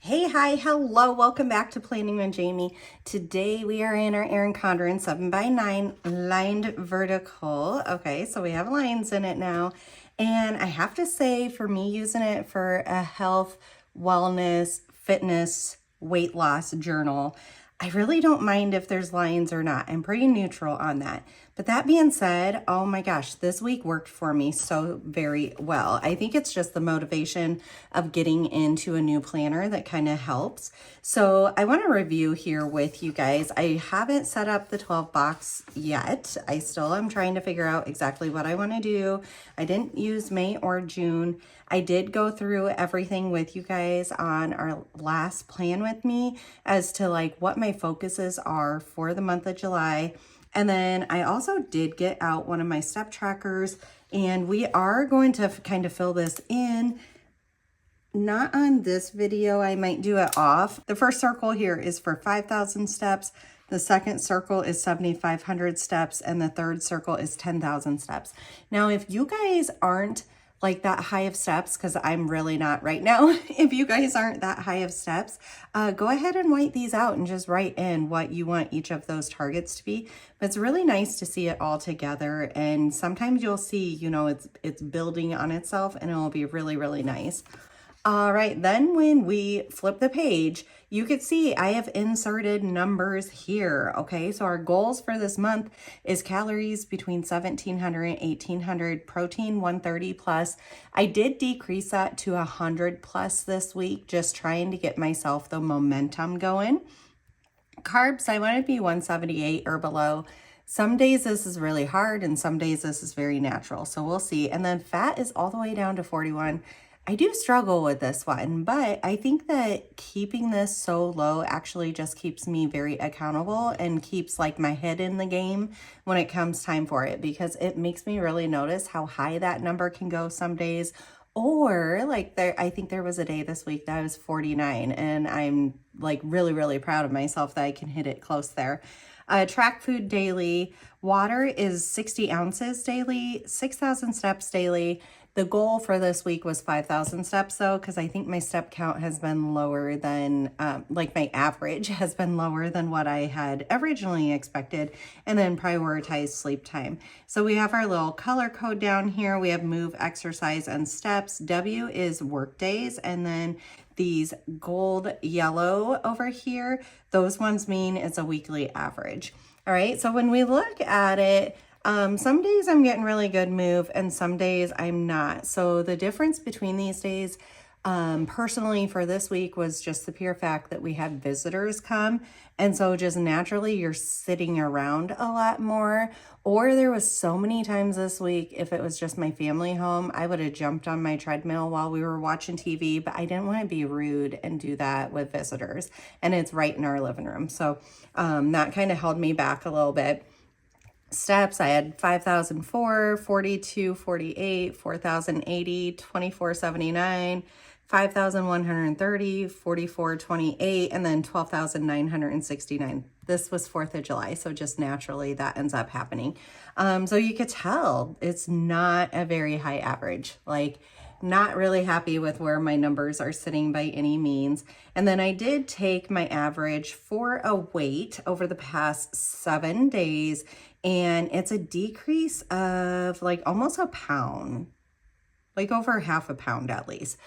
Hey, hi, hello, welcome back to Planning with Jamie. Today we are in our ERIN CONDREN 7x9 lined vertical. Okay, so we have lines in it now. And I have to say, for me using it for a health, wellness, fitness, weight loss journal, I really don't mind if there's lines or not. I'm pretty neutral on that. But that being said, oh my gosh, this week worked for me so very well. I think it's just the motivation of getting into a new planner that kind of helps. So I want to review here with you guys. I haven't set up the 12 box yet. I still am trying to figure out exactly what I want to do. I didn't use May or June. I did go through everything with you guys on our last plan with me as to like what my focuses are for the month of July. And then I also did get out one of my step trackers, and we are going to kind of fill this in. Not on this video, I might do it off. The first circle here is for 5,000 steps. The second circle is 7,500 steps, and the third circle is 10,000 steps. Now, if you guys aren't like that high of steps, because I'm really not right now, if you guys aren't that high of steps, go ahead and white these out and just write in what you want each of those targets to be. But it's really nice to see it all together, and sometimes you'll see, you know, it's building on itself, and it'll be really, really nice. All right, then when we flip the page, you can see I have inserted numbers here, okay? So our goals for this month is calories between 1,700 and 1,800, protein 130 plus. I did decrease that to 100 plus this week, just trying to get myself the momentum going. Carbs, I want to be 178 or below. Some days this is really hard, and some days this is very natural, so we'll see. And then fat is all the way down to 41. I do struggle with this one, but I think that keeping this so low actually just keeps me very accountable and keeps like my head in the game when it comes time for it, because it makes me really notice how high that number can go some days. Or like I think there was a day this week that I was 49, and I'm like really, really proud of myself that I can hit it close there. Track food daily. Water is 60 ounces daily, 6,000 steps daily. The goal for this week was 5,000 steps though, because I think my step count has been lower than, like my average has been lower than what I had originally expected, and then prioritize sleep time. So we have our little color code down here. We have move, exercise, and steps. W is work days, and then these gold yellow over here, those ones mean it's a weekly average. All right, so when we look at it, some days I'm getting really good move, and some days I'm not. So the difference between these days, personally for this week, was just the pure fact that we had visitors come. And so just naturally you're sitting around a lot more. Or there was so many times this week, if it was just my family home, I would have jumped on my treadmill while we were watching TV, but I didn't want to be rude and do that with visitors. And it's right in our living room. So that kind of held me back a little bit. Steps, I had 5,004, 42, 48, 4,080, 2479, 5,130, 4428, and then 12,969. This was 4th of July, so just naturally that ends up happening. So you could tell it's not a very high average. Like, not really happy with where my numbers are sitting by any means. And then I did take my average for a weight over the past 7 days, and it's a decrease of like almost a pound, like over half a pound at least.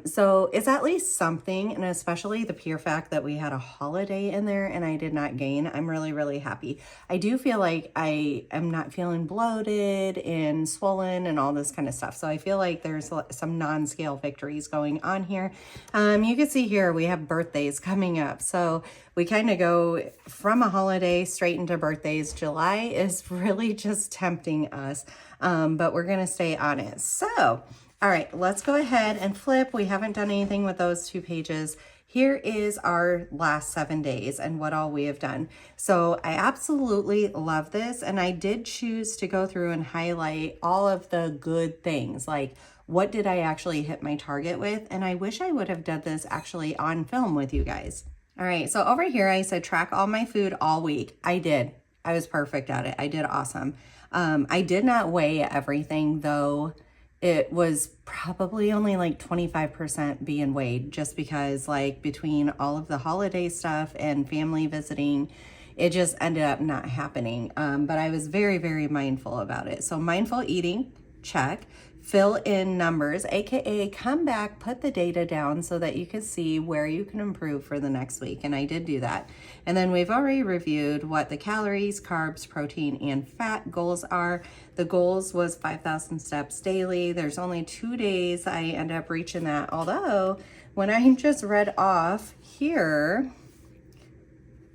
So it's at least something, and especially the pure fact that we had a holiday in there and I did not gain, I'm really, really happy. I do feel like I am not feeling bloated and swollen and all this kind of stuff. So I feel like there's some non-scale victories going on here. You can see here we have birthdays coming up. So we kind of go from a holiday straight into birthdays. July is really just tempting us, but we're going to stay on it. So all right, let's go ahead and flip. We haven't done anything with those 2 pages. Here is our last 7 days and what all we have done. So I absolutely love this, and I did choose to go through and highlight all of the good things, like what did I actually hit my target with, and I wish I would have done this actually on film with you guys. All right, so over here I said track all my food all week. I did. I was perfect at it. I did awesome. I did not weigh everything though it was probably only like 25% being weighed, just because like between all of the holiday stuff and family visiting, it just ended up not happening. But I was very, very mindful about it. So mindful eating, check. Fill in numbers, aka come back, put the data down so that you can see where you can improve for the next week. And I did do that. And then we've already reviewed what the calories, carbs, protein, and fat goals are. The goals was 5,000 steps daily. There's only 2 days I end up reaching that. Although when I just read off here,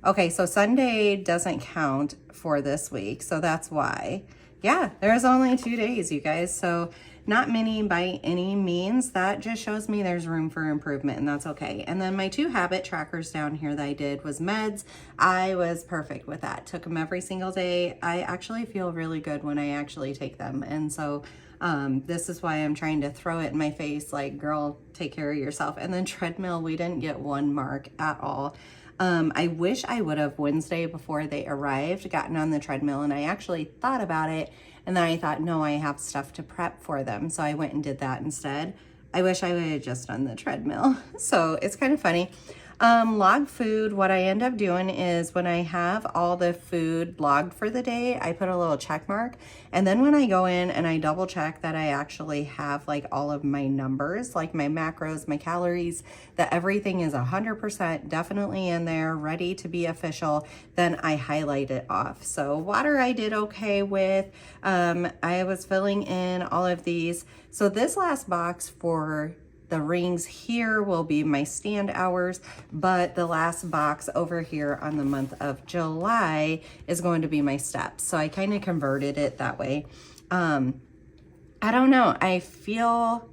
okay, so Sunday doesn't count for this week, so that's why. Yeah, there's only 2 days, you guys. So not many by any means. That just shows me there's room for improvement, and that's okay. And then my 2 habit trackers down here that I did was meds. I was perfect with that. Took them every single day. I actually feel really good when I actually take them. And so this is why I'm trying to throw it in my face like, girl, take care of yourself. And then treadmill, we didn't get 1 mark at all. I wish I would have Wednesday before they arrived gotten on the treadmill, and I actually thought about it, and then I thought, no, I have stuff to prep for them. So I went and did that instead. I wish I would have just done the treadmill. So it's kind of funny. Log food, what I end up doing is when I have all the food logged for the day, I put a little check mark. And then when I go in and I double check that I actually have like all of my numbers, like my macros, my calories, that everything is 100% definitely in there, ready to be official, then I highlight it off. So water I did okay with. I was filling in all of these. So this last box for the rings here will be my stand hours, but the last box over here on the month of July is going to be my steps. So I kind of converted it that way. I don't know. I feel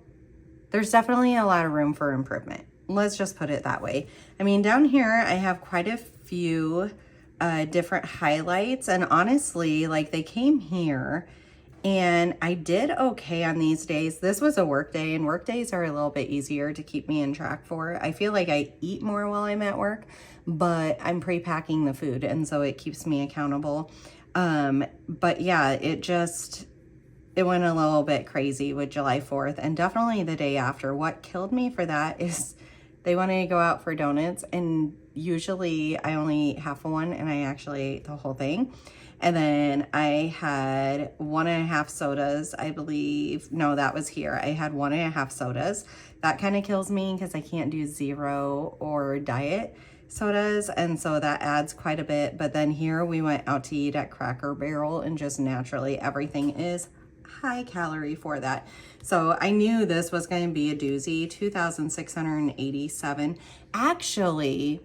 there's definitely a lot of room for improvement. Let's just put it that way. I mean, down here, I have quite a few different highlights, and honestly, like they came here and I did okay on these days. This was a work day, and work days are a little bit easier to keep me in track for. I feel like I eat more while I'm at work, but I'm pre-packing the food, and so it keeps me accountable. But yeah, it went a little bit crazy with July 4th, and definitely the day after. What killed me for that is they wanted to go out for donuts, and usually I only eat half of one, and I actually ate the whole thing. And then I had 1.5 sodas, I believe. No, that was here. I had 1.5 sodas. That kind of kills me because I can't do zero or diet sodas. And so that adds quite a bit. But then here we went out to eat at Cracker Barrel, and just naturally everything is high calorie for that. So I knew this was going to be a doozy. 2,687. Actually,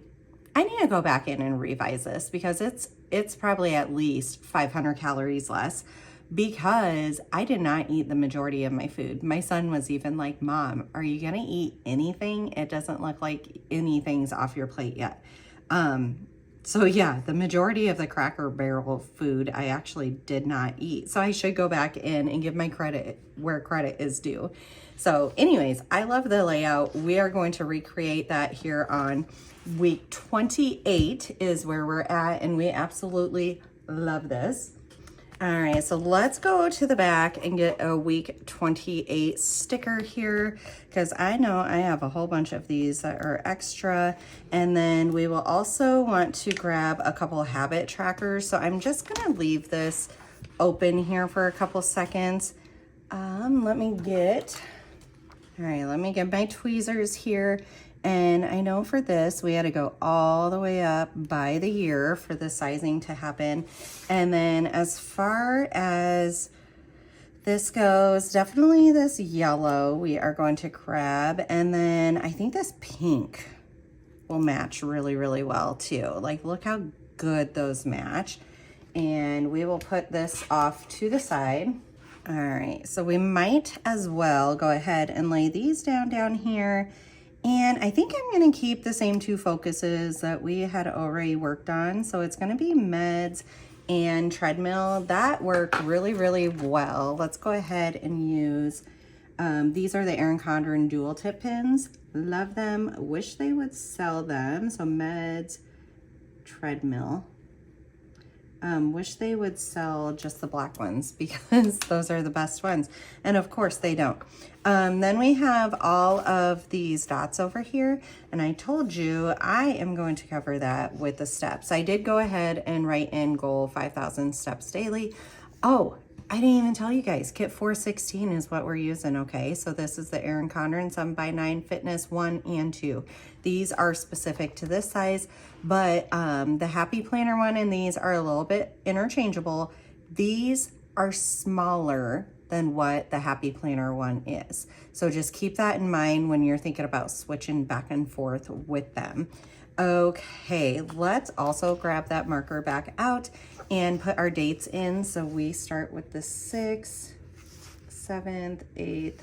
I need to go back in and revise this because it's probably at least 500 calories less, because I did not eat the majority of my food. My son was even like, Mom, are you gonna eat anything? It doesn't look like anything's off your plate yet. So yeah, the majority of the Cracker Barrel food I actually did not eat. So I should go back in and give my credit where credit is due. So anyways, I love the layout. We are going to recreate that here on week 28 is where we're at, and we absolutely love this. All right, so let's go to the back and get a week 28 sticker here, because I know I have a whole bunch of these that are extra. And then we will also want to grab a couple of habit trackers. So I'm just gonna leave this open here for a couple seconds. Let me get my tweezers here. And I know for this, we had to go all the way up by the year for the sizing to happen. And then as far as this goes, definitely this yellow we are going to grab. And then I think this pink will match really, really well too. Like, look how good those match. And we will put this off to the side. All right, so we might as well go ahead and lay these down here. And I think I'm gonna keep the same 2 focuses that we had already worked on. So it's gonna be meds and treadmill. That worked really, really well. Let's go ahead and use, these are the ERIN CONDREN dual tip pins. Love them, wish they would sell them. So meds, treadmill. Wish they would sell just the black ones because those are the best ones. And of course they don't. Then we have all of these dots over here. And I told you I am going to cover that with the steps. I did go ahead and write in goal 5,000 steps daily. Oh, I didn't even tell you guys, kit 416 is what we're using, okay? So this is the ERIN CONDREN 7x9 Fitness 1 and 2. These are specific to this size, but the Happy Planner one and these are a little bit interchangeable. These are smaller than what the Happy Planner one is. So just keep that in mind when you're thinking about switching back and forth with them. Okay, let's also grab that marker back out and put our dates in. So we start with the 6th, 7th, 8th.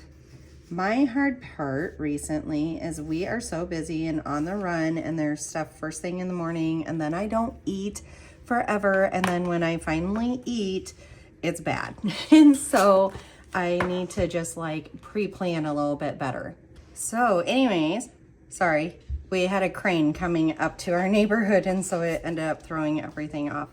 My hard part recently is we are so busy and on the run and there's stuff first thing in the morning and then I don't eat forever. And then when I finally eat, it's bad. And so I need to just like pre-plan a little bit better. So anyways, sorry. We had a crane coming up to our neighborhood and so it ended up throwing everything off.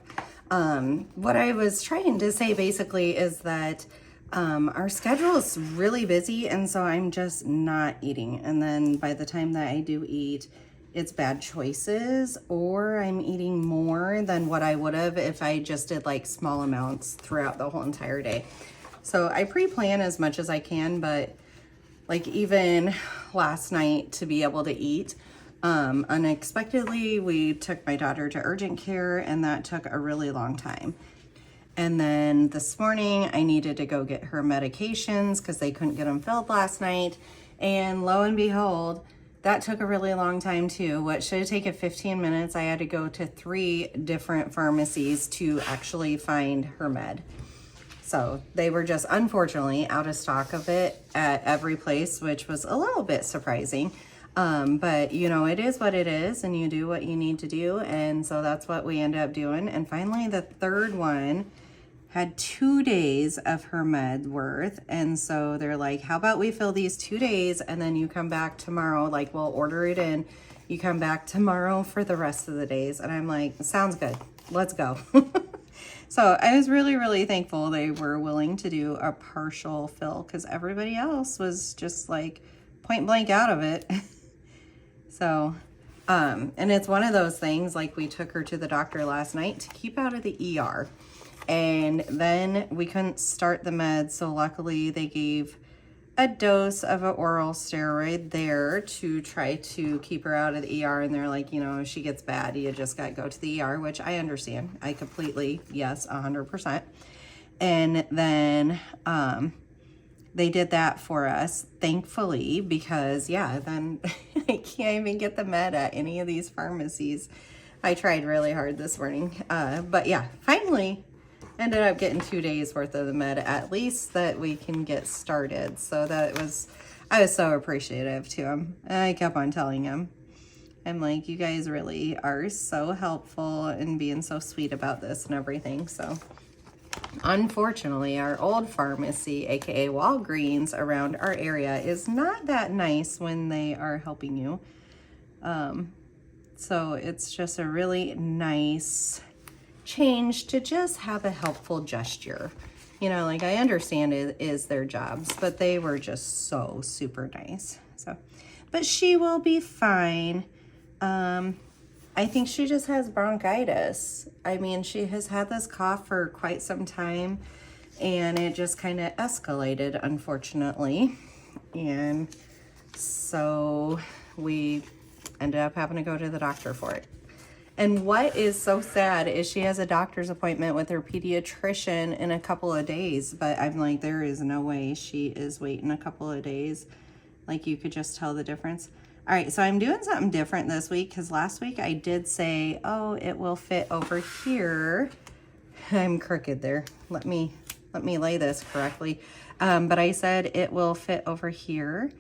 What I was trying to say basically is that our schedule is really busy and so I'm just not eating. And then by the time that I do eat, it's bad choices or I'm eating more than what I would have if I just did like small amounts throughout the whole entire day. So I pre-plan as much as I can, but like even last night to be able to eat, unexpectedly, we took my daughter to urgent care and that took a really long time. And then this morning I needed to go get her medications because they couldn't get them filled last night. And lo and behold, that took a really long time too. What should have taken 15 minutes, I had to go to 3 different pharmacies to actually find her med. So they were just unfortunately out of stock of it at every place, which was a little bit surprising. But you know, it is what it is and you do what you need to do. And so that's what we ended up doing. And finally the third one had 2 days of her med worth. And so they're like, how about we fill these 2 days and then you come back tomorrow, like we'll order it in. You come back tomorrow for the rest of the days. And I'm like, sounds good. Let's go. So I was really, really thankful they were willing to do a partial fill because everybody else was just like point blank out of it. So, and it's one of those things, like we took her to the doctor last night to keep out of the ER. And then we couldn't start the meds. So luckily they gave a dose of an oral steroid there to try to keep her out of the ER. And they're like, you know, if she gets bad, you just got to go to the ER, which I understand. I completely, yes, 100%. And then, they did that for us, thankfully, because yeah, then I can't even get the med at any of these pharmacies. I tried really hard this morning. But yeah, finally ended up getting 2 days worth of the med at least that we can get started. So that was, I was so appreciative to him. I kept on telling him, I'm like, you guys really are so helpful and being so sweet about this and everything. So unfortunately, our old pharmacy, aka Walgreens, around our area is not that nice when they are helping you. So it's just a really nice change to just have a helpful gesture. You know, like I understand it is their jobs, but they were just so super nice. So, but she will be fine. I think she just has bronchitis. I mean, she has had this cough for quite some time and it just kind of escalated, unfortunately. And so we ended up having to go to the doctor for it. And what is so sad is she has a doctor's appointment with her pediatrician in a couple of days, but I'm like, there is no way she is waiting a couple of days. Like you could just tell the difference. All right, so I'm doing something different this week because last week I did say, oh, it will fit over here. I'm crooked there. Let me lay this correctly. But I said it will fit over here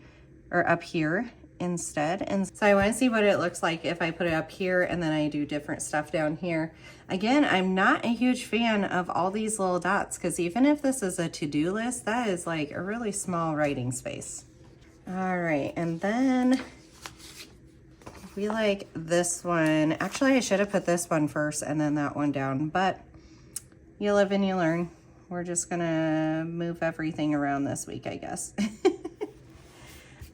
or up here instead. And so I want to see what it looks like if I put it up here and then I do different stuff down here. Again, I'm not a huge fan of all these little dots because even if this is a to-do list, that is like a really small writing space. All right, and then we like this one. Actually, I should have put this one first and then that one down, but you live and you learn. We're just gonna move everything around this week, I guess.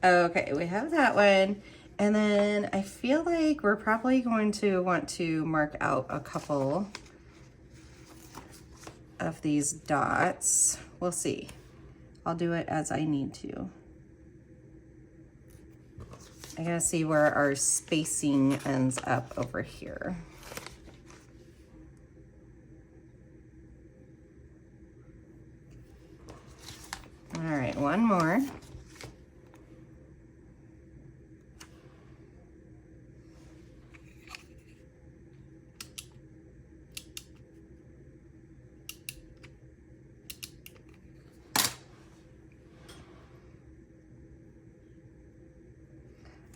Okay, we have that one. And then I feel like we're probably going to want to mark out a couple of these dots. We'll see. I'll do it as I need to. I gotta see where our spacing ends up over here. All right, one more.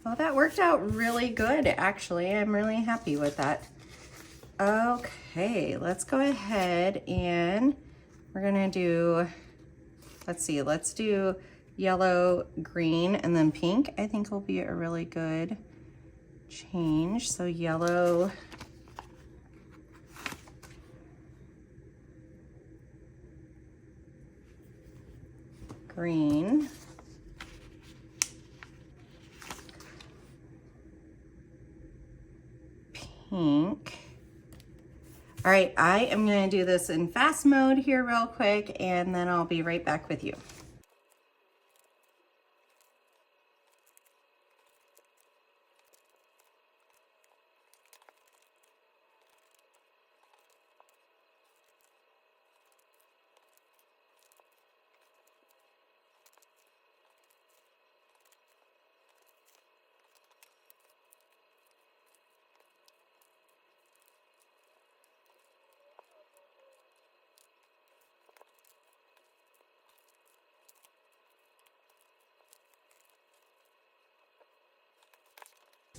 Well, that worked out really good, actually. I'm really happy with that. Okay, let's go ahead and we're gonna do, let's see, let's do yellow, green, and then pink. I think will be a really good change. So yellow, green, pink. All right, I am gonna do this in fast mode here real quick, and then I'll be right back with you.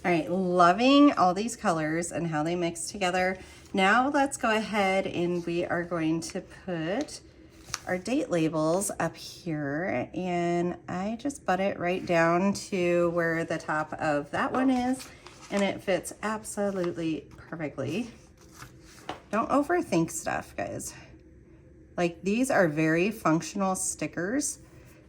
All right, loving all these colors and how they mix together. Now let's go ahead and we are going to put our date labels up here, and I just butt it right down to where the top of that one is, and it fits absolutely perfectly. Don't overthink stuff, guys. Like, these are very functional stickers,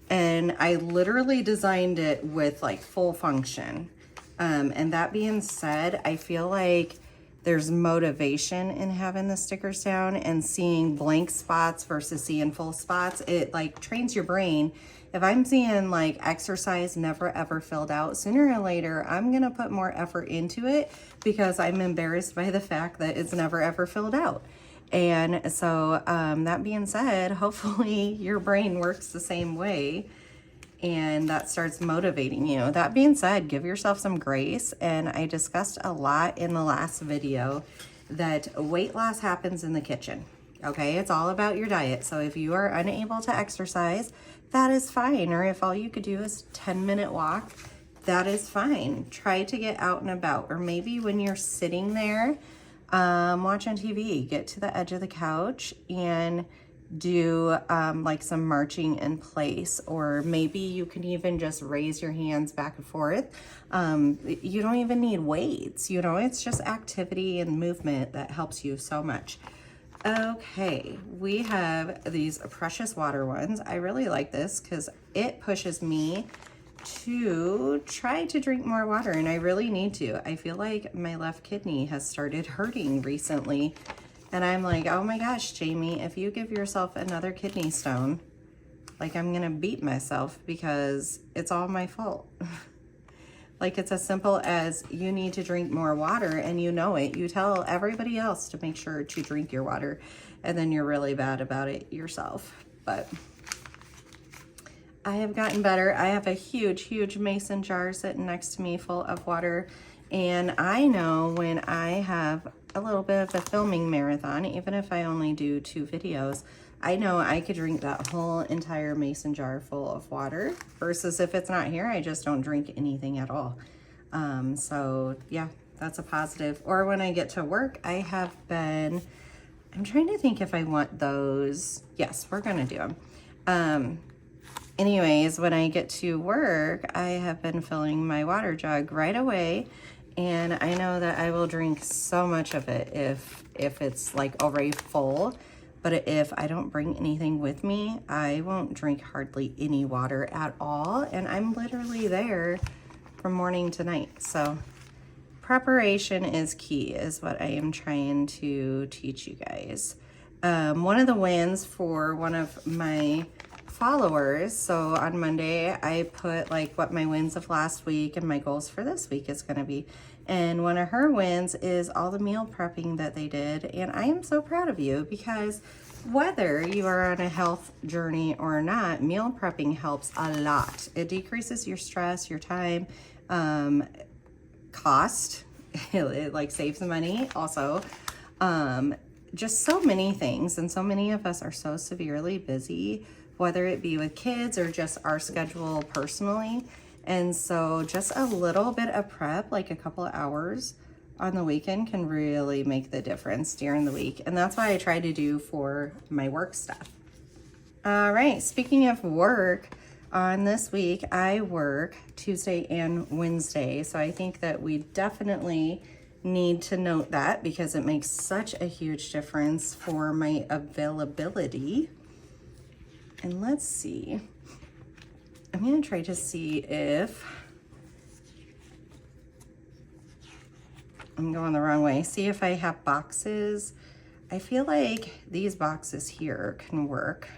and I literally designed it with like full function. And that being said, I feel like there's motivation in having the stickers down and seeing blank spots versus seeing full spots. It like trains your brain. If I'm seeing like exercise never ever filled out, sooner or later, I'm gonna put more effort into it because I'm embarrassed by the fact that it's never ever filled out. And so that being said, hopefully your brain works the same way, and that starts motivating you. That being said, give yourself some grace. And I discussed a lot in the last video that weight loss happens in the kitchen. Okay, it's all about your diet. So if you are unable to exercise, that is fine. Or if all you could do is 10-minute walk, that is fine. Try to get out and about. Or maybe when you're sitting there watching TV, get to the edge of the couch and do like some marching in place, or maybe you can even just raise your hands back and forth. You don't even need weights, you know, it's just activity and movement that helps you so much. Okay, we have these precious water ones. I really like this because it pushes me to try to drink more water, and I really need to. I feel like my left kidney has started hurting recently. And I'm like, oh my gosh, Jamie, if you give yourself another kidney stone, like I'm gonna beat myself because it's all my fault. Like, it's as simple as you need to drink more water, and you know it. You tell everybody else to make sure to drink your water, and then you're really bad about it yourself. But I have gotten better. I have a huge, huge mason jar sitting next to me full of water. And I know when I have a little bit of a filming marathon, even if I only do 2 videos, I know I could drink that whole entire mason jar full of water, versus if it's not here, I just don't drink anything at all. So yeah, that's a positive. Or when I get to work, I have been, I'm trying to think if I want those. Yes, we're gonna do them. Anyways, when I get to work, I have been filling my water jug right away. And I know that I will drink so much of it if it's like already full. But if I don't bring anything with me, I won't drink hardly any water at all. And I'm literally there from morning to night. So preparation is key, is what I am trying to teach you guys. One of the wins for one of my followers, so on Monday I put like what my wins of last week and my goals for this week is going to be, and one of her wins is all the meal prepping that they did. And I am so proud of you, because whether you are on a health journey or not, meal prepping helps a lot. It decreases your stress, your time, cost. It like saves the money also. Just so many things, and so many of us are so severely busy, whether it be with kids or just our schedule personally. And so just a little bit of prep, like a couple of hours on the weekend, can really make the difference during the week. And that's why I try to do for my work stuff. All right, speaking of work, on this week I work Tuesday and Wednesday. So I think that we definitely need to note that, because it makes such a huge difference for my availability. And let's see, I'm going to try to see if I'm going the wrong way. See if I have boxes. I feel like these boxes here can work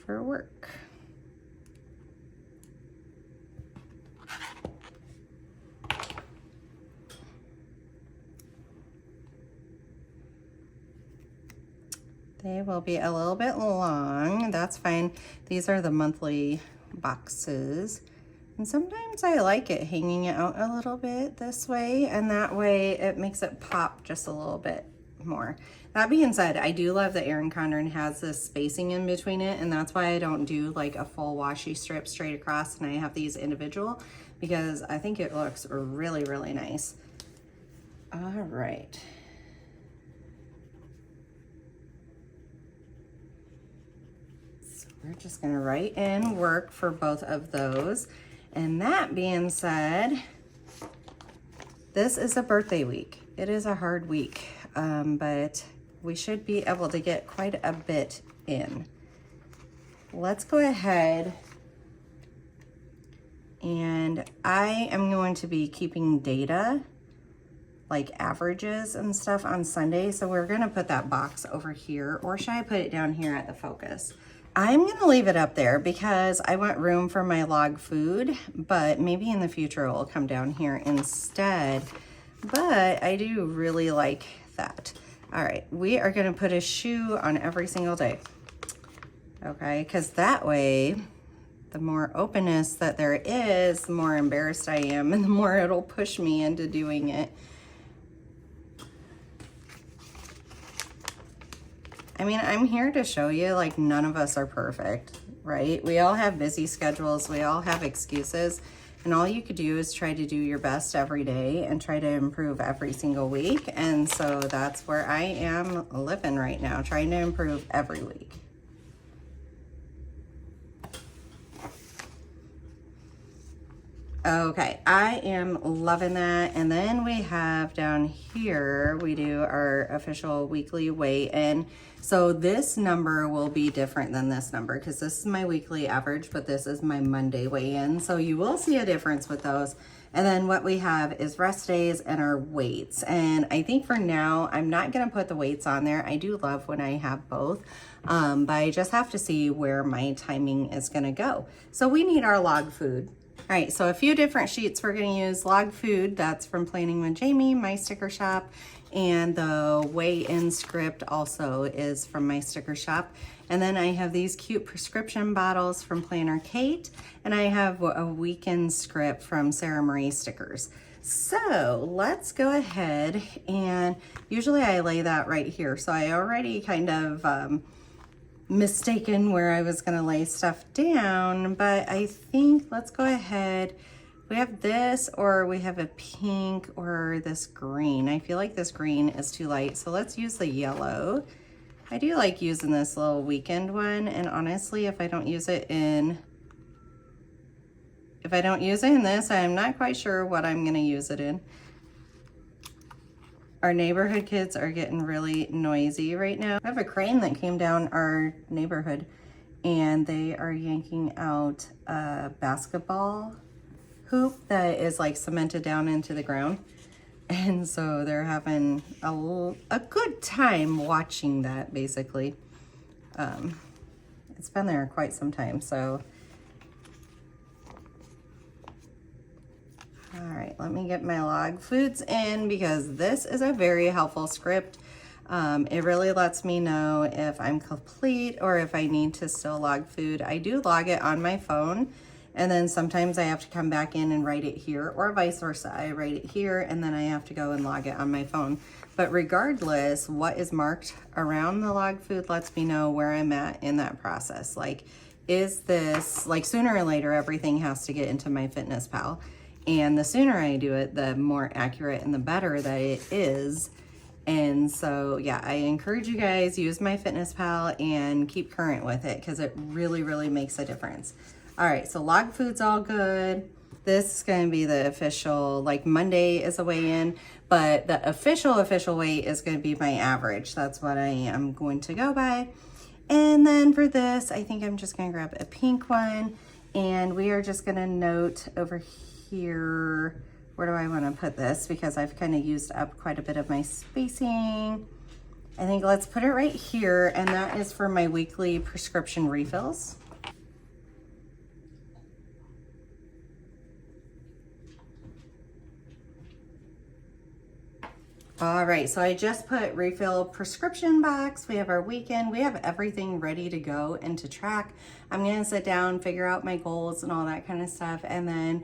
for work. They will be a little bit long. That's fine. These are the monthly boxes. And sometimes I like it hanging out a little bit this way, and that way it makes it pop just a little bit more. That being said, I do love that ERIN CONDREN has this spacing in between it, and that's why I don't do like a full washi strip straight across, and I have these individual, because I think it looks really, really nice. All right. We're just gonna write in work for both of those. And that being said, this is a birthday week. It is a hard week, but we should be able to get quite a bit in. Let's go ahead, and I am going to be keeping data, like averages and stuff, on Sunday. So we're gonna put that box over here, or should I put it down here at the focus? I'm gonna leave it up there because I want room for my log food, but maybe in the future it will come down here instead. But I do really like that. All right, we are gonna put a shoe on every single day. Okay, because that way, the more openness that there is, the more embarrassed I am, and the more it'll push me into doing it. I mean, I'm here to show you, like, none of us are perfect, right? We all have busy schedules, we all have excuses, and all you could do is try to do your best every day and try to improve every single week. And so that's where I am living right now, trying to improve every week. Okay, I am loving that. And then we have down here, we do our official weekly weigh-in. So this number will be different than this number, because this is my weekly average, but this is my Monday weigh-in. So you will see a difference with those. And then what we have is rest days and our weights. And I think for now, I'm not gonna put the weights on there. I do love when I have both, but I just have to see where my timing is gonna go. So we need our log food. All right, so a few different sheets we're gonna use. Log food, that's from Planning with Jamie, my sticker shop, and the weigh-in script also is from my sticker shop. And then I have these cute prescription bottles from Planner Kate, and I have a weekend script from Sarah Marie Stickers. So let's go ahead, and usually I lay that right here. So I already kind of mistaken where I was gonna lay stuff down, but I think let's go ahead. We have this, or we have a pink, or this green. I feel like this green is too light, so let's use the yellow. I do like using this little weekend one, and honestly, if I don't use it in this, I'm not quite sure what I'm gonna use it in. Our neighborhood kids are getting really noisy right now. I have a crane that came down our neighborhood and they are yanking out a basketball hoop that is like cemented down into the ground. And so they're having a good time watching that, basically. It's been there quite some time, so. All right, let me get my log foods in because this is a very helpful script. It really lets me know if I'm complete or if I need to still log food. I do log it on my phone, and then sometimes I have to come back in and write it here, or vice versa. I write it here and then I have to go and log it on my phone. But regardless, what is marked around the log food lets me know where I'm at in that process. Like, is this, like, sooner or later, everything has to get into my Fitness Pal. And the sooner I do it, the more accurate and the better that it is. And so, yeah, I encourage you guys, use my Fitness Pal and keep current with it because it really, really makes a difference. All right, so log food's all good. This is going to be the official, like Monday is a weigh-in, but the official weight is going to be my average. That's what I am going to go by. And then for this, I think I'm just going to grab a pink one, and we are just going to note over here, where do I want to put this? Because I've kind of used up quite a bit of my spacing. I think let's put it right here, and that is for my weekly prescription refills. All right, so I just put refill prescription box. We have our weekend. We have everything ready to go and to track. I'm gonna sit down, figure out my goals and all that kind of stuff. And then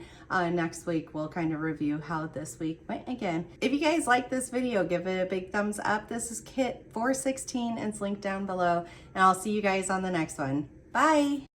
next week, we'll kind of review how this week went again. If you guys like this video, give it a big thumbs up. This is kit 416 and it's linked down below. And I'll see you guys on the next one. Bye.